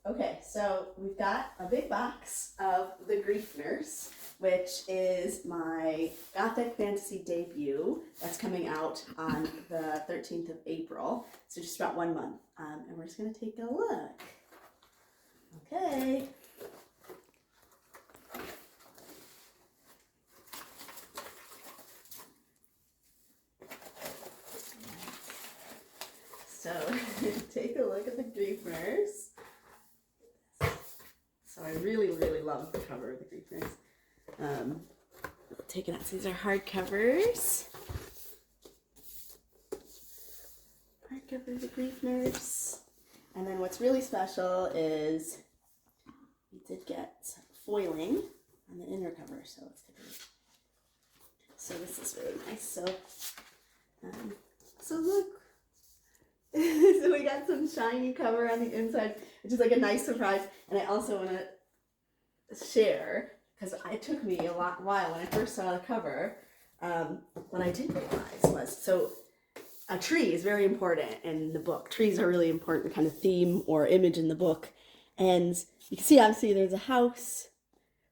Okay, so we've got a big box of The Grief Nurse, which is my Gothic fantasy debut that's coming out on the 13th of April, so just about 1 month. And we're just going to take a look. Okay. So take a look at The Grief Nurse. So I really love the cover of The Grief Nurse. Take it out. So these are hardcovers. Hardcover of The Grief Nurse. And then what's really special is we did get foiling on the inner cover, so let's get it. So this is really nice. So look. So we got some shiny cover on the inside, which is like a nice surprise. And I also want to share, because it took me a while when I first saw the cover, what I didn't realize was, so a tree is very important in the book. Trees are really important kind of theme or image in the book. And you can see, obviously, there's a house,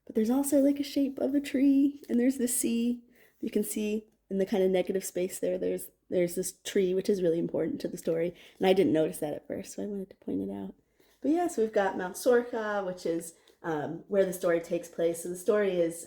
but there's also like a shape of a tree, and there's the sea. You can see in the kind of negative space there's this tree, which is really important to the story. And I didn't notice that at first, so I wanted to point it out. But yeah, so we've got Mount Sorca, which is where the story takes place. So the story is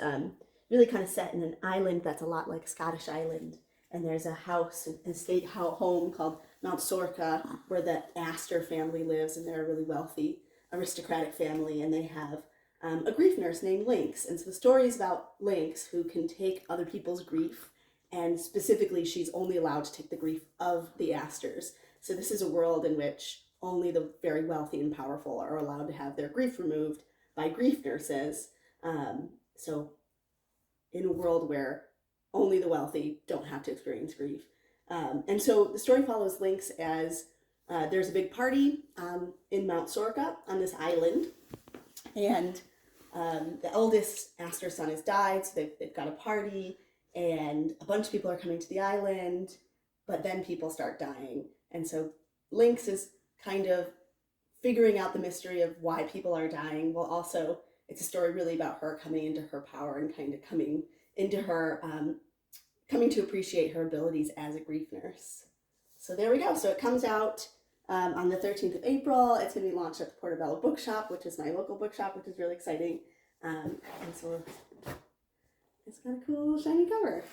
really kind of set in an island that's a lot like a Scottish island. And there's a house, an estate home called Mount Sorca, where the Aster family lives, and they're a really wealthy aristocratic family, and they have a grief nurse named Lynx. And so the story is about Lynx, who can take other people's grief, and specifically she's only allowed to take the grief of the Asters. So this is a world in which only the very wealthy and powerful are allowed to have their grief removed by grief nurses. So in a world where only the wealthy don't have to experience grief. And so the story follows Lynx as there's a big party in Mount Sorca on this island, and the eldest Aster son has died, so they've got a party, and a bunch of people are coming to the island, but then people start dying. And so Lynx is kind of figuring out the mystery of why people are dying, while also it's a story really about her coming into her power and kind of coming into her, coming to appreciate her abilities as a grief nurse. So there we go. So it comes out on the 13th of April. It's going to be launched at the Portobello Bookshop, which is my local bookshop, which is really exciting. And so it's got a cool shiny cover.